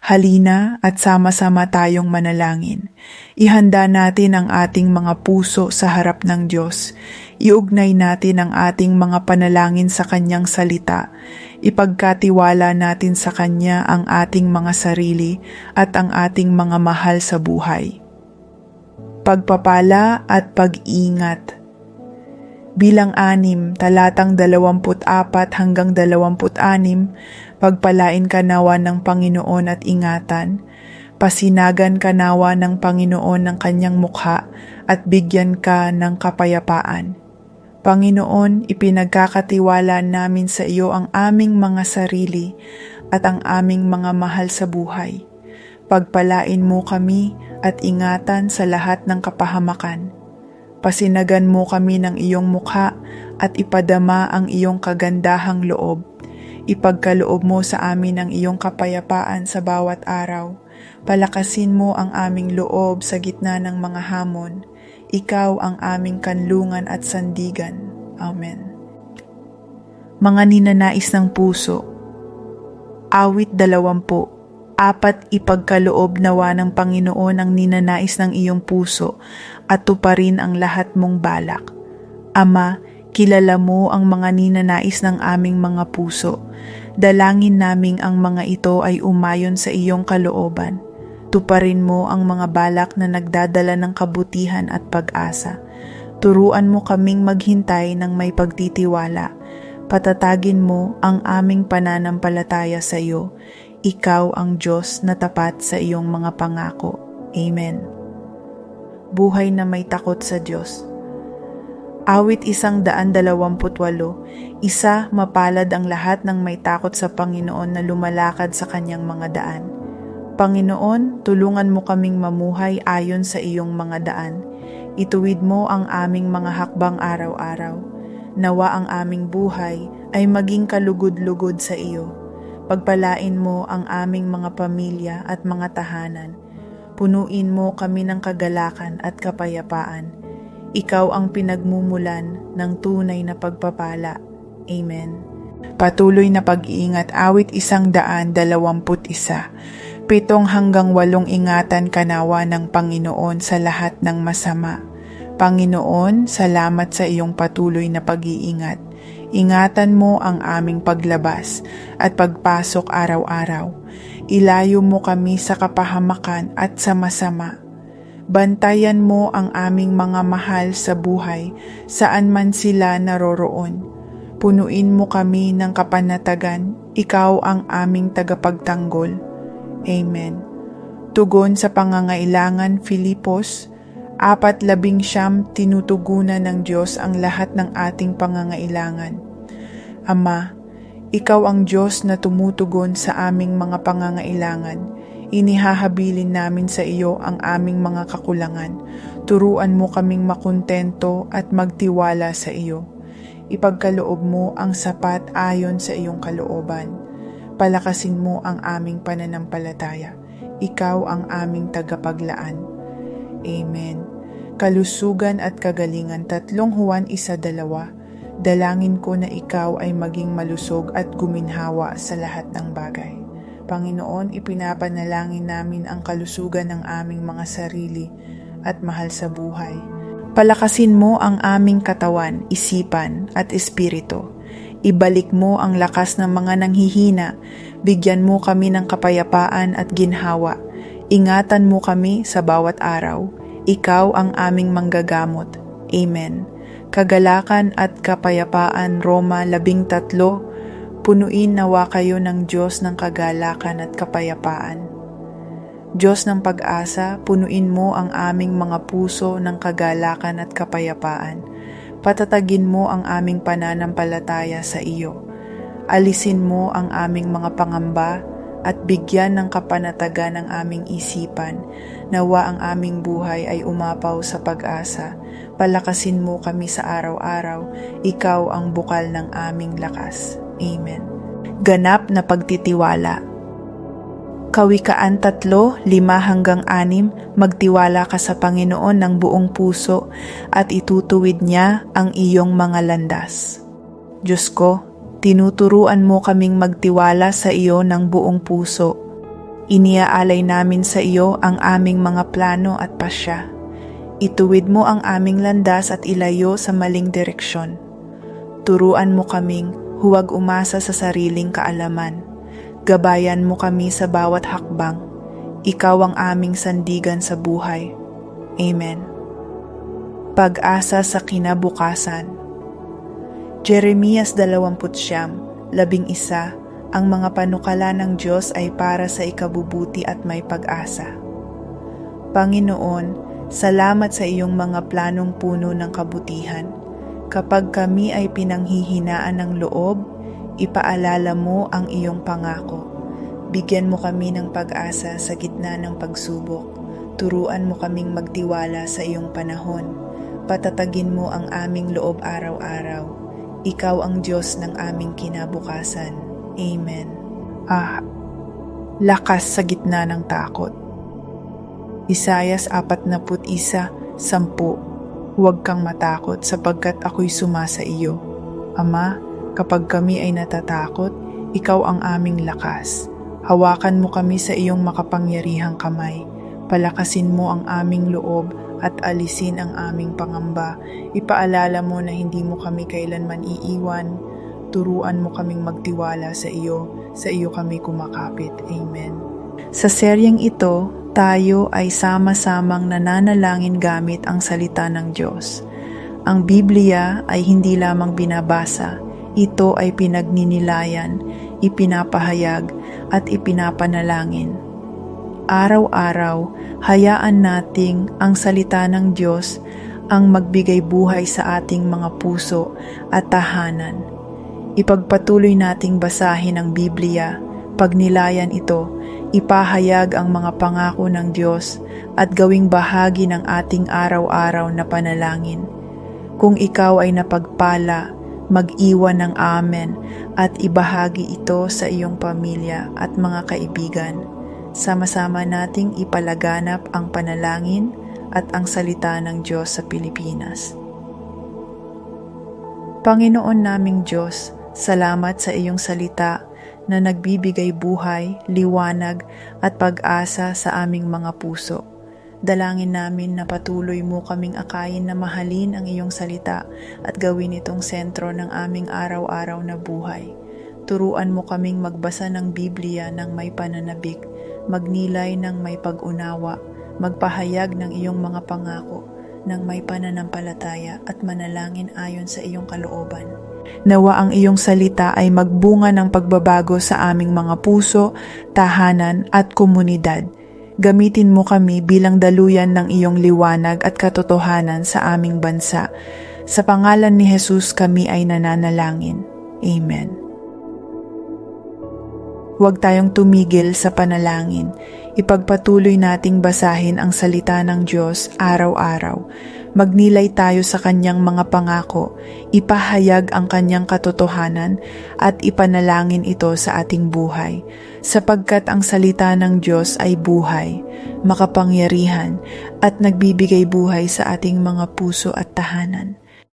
Halina at sama-sama tayong manalangin. Ihanda natin ang ating mga puso sa harap ng Diyos. Iugnay natin ang ating mga panalangin sa Kanyang salita. Ipagkatiwala natin sa Kanya ang ating mga sarili at ang ating mga mahal sa buhay. Pagpapala at pag-ingat. Bilang 6, talatang 24 hanggang 26, pagpalain ka nawa ng Panginoon at ingatan, pasinagan ka nawa ng Panginoon ng kanyang mukha at bigyan ka ng kapayapaan. Panginoon, ipinagkakatiwala namin sa iyo ang aming mga sarili at ang aming mga mahal sa buhay. Pagpalain mo kami at ingatan sa lahat ng kapahamakan. Pasinagan mo kami ng iyong mukha at ipadama ang iyong kagandahang loob. Ipagkaloob mo sa amin ang iyong kapayapaan sa bawat araw. Palakasin mo ang aming loob sa gitna ng mga hamon. Ikaw ang aming kanlungan at sandigan. Amen. Mga ninanais ng puso. Awit 20. Ipagkaloob nawa ng Panginoon ang ninanais ng iyong puso at tuparin ang lahat mong balak. Ama, kilala mo ang mga ninanais ng aming mga puso. Dalangin naming ang mga ito ay umayon sa iyong kalooban. Tuparin mo ang mga balak na nagdadala ng kabutihan at pag-asa. Turuan mo kaming maghintay ng may pagtitiwala. Patatagin mo ang aming pananampalataya sa iyo. Ikaw ang Diyos na tapat sa iyong mga pangako. Amen. Buhay na may takot sa Diyos. Awit 128. Mapalad ang lahat ng may takot sa Panginoon na lumalakad sa kanyang mga daan. Panginoon, tulungan mo kaming mamuhay ayon sa iyong mga daan. Ituwid mo ang aming mga hakbang araw-araw. Nawa ang aming buhay ay maging kalugod-lugod sa iyo. Pagpalain mo ang aming mga pamilya at mga tahanan. Punuin mo kami ng kagalakan at kapayapaan. Ikaw ang pinagmumulan ng tunay na pagpapala. Amen. Patuloy na pag-iingat. Awit 121. 7 hanggang 8 ingatan ka nawa ng Panginoon sa lahat ng masama. Panginoon, salamat sa iyong patuloy na pag-iingat. Ingatan mo ang aming paglabas at pagpasok araw-araw. Ilayo mo kami sa kapahamakan at sa masama. Bantayan mo ang aming mga mahal sa buhay, saan man sila naroroon. Punuin mo kami ng kapanatagan, ikaw ang aming tagapagtanggol. Amen. Tugon sa pangangailangan, Filipos 4:19, tinutugunan ng Diyos ang lahat ng ating pangangailangan. Ama, ikaw ang Diyos na tumutugon sa aming mga pangangailangan. Inihahabilin namin sa iyo ang aming mga kakulangan. Turuan mo kaming makontento at magtiwala sa iyo. Ipagkaloob mo ang sapat ayon sa iyong kalooban. Palakasin mo ang aming pananampalataya. Ikaw ang aming tagapaglaan. Amen. Kalusugan at kagalingan. 3 Juan 1:2. Dalangin ko na ikaw ay maging malusog at guminhawa sa lahat ng bagay. Panginoon, ipinapanalangin namin ang kalusugan ng aming mga sarili at mahal sa buhay. Palakasin mo ang aming katawan, isipan at espiritu. Ibalik mo ang lakas ng mga nanghihina. Bigyan mo kami ng kapayapaan at ginhawa. Ingatan mo kami sa bawat araw. Ikaw ang aming manggagamot. Amen. Kagalakan at kapayapaan. Roma 13. Punuin nawa kayo ng Diyos ng kagalakan at kapayapaan. Diyos ng pag-asa, punuin mo ang aming mga puso ng kagalakan at kapayapaan. Patatagin mo ang aming pananampalataya sa iyo. Alisin mo ang aming mga pangamba at bigyan ng kapanatagan ang aming isipan. Nawa ang aming buhay ay umapaw sa pag-asa. Palakasin mo kami sa araw-araw. Ikaw ang bukal ng aming lakas. Amen. Ganap na pagtitiwala. Kawikaan 3:5-6, magtiwala ka sa Panginoon ng buong puso at itutuwid niya ang iyong mga landas. Diyos ko, tinuturuan mo kaming magtiwala sa iyo ng buong puso. Iniaalay namin sa iyo ang aming mga plano at pasya. Ituwid mo ang aming landas at ilayo sa maling direksyon. Turuan mo kaming huwag umasa sa sariling kaalaman. Gabayan mo kami sa bawat hakbang. Ikaw ang aming sandigan sa buhay. Amen. Pag-asa sa kinabukasan. Jeremias 20:11. Ang mga panukala ng Diyos ay para sa ikabubuti at may pag-asa. Panginoon, salamat sa iyong mga planong puno ng kabutihan. Kapag kami ay pinanghihinaan ng loob, ipaalala mo ang iyong pangako. Bigyan mo kami ng pag-asa sa gitna ng pagsubok. Turuan mo kaming magtiwala sa iyong panahon. Patatagin mo ang aming loob araw-araw. Ikaw ang Diyos ng aming kinabukasan. Amen. Lakas sa gitna ng takot. Isayas 41:10. Huwag kang matakot sapagkat ako'y sumasa iyo. Ama, kapag kami ay natatakot, ikaw ang aming lakas. Hawakan mo kami sa iyong makapangyarihang kamay. Palakasin mo ang aming loob at alisin ang aming pangamba. Ipaalala mo na hindi mo kami kailanman iiwan. Turuan mo kaming magtiwala sa iyo kami kumakapit. Amen. Sa seryeng ito, tayo ay sama-samang nananalangin gamit ang salita ng Diyos. Ang Biblia ay hindi lamang binabasa, ito ay pinagninilayan, ipinapahayag at ipinapanalangin. Araw-araw, hayaan nating ang salita ng Diyos ang magbigay buhay sa ating mga puso at tahanan. Ipagpatuloy nating basahin ang Biblia, pagnilayan ito, ipahayag ang mga pangako ng Diyos at gawing bahagi ng ating araw-araw na panalangin. Kung ikaw ay napagpala, mag-iwan ng amen at ibahagi ito sa iyong pamilya at mga kaibigan. Sama-sama nating ipalaganap ang panalangin at ang salita ng Diyos sa Pilipinas. Panginoon naming Diyos, salamat sa iyong salita na nagbibigay buhay, liwanag at pag-asa sa aming mga puso. Dalangin namin na patuloy mo kaming akayin na mahalin ang iyong salita at gawin itong sentro ng aming araw-araw na buhay. Turuan mo kaming magbasa ng Biblia ng may pananabik, magnilay ng may pag-unawa, magpahayag ng iyong mga pangako ng may pananampalataya at manalangin ayon sa iyong kalooban. Nawa ang iyong salita ay magbunga ng pagbabago sa aming mga puso, tahanan at komunidad. Gamitin mo kami bilang daluyan ng iyong liwanag at katotohanan sa aming bansa. Sa pangalan ni Jesus kami ay nananalangin. Amen. Huwag tayong tumigil sa panalangin. Ipagpatuloy nating basahin ang salita ng Diyos araw-araw. Magnilay tayo sa kanyang mga pangako, ipahayag ang kanyang katotohanan at ipanalangin ito sa ating buhay. Sapagkat ang salita ng Diyos ay buhay, makapangyarihan at nagbibigay buhay sa ating mga puso at tahanan.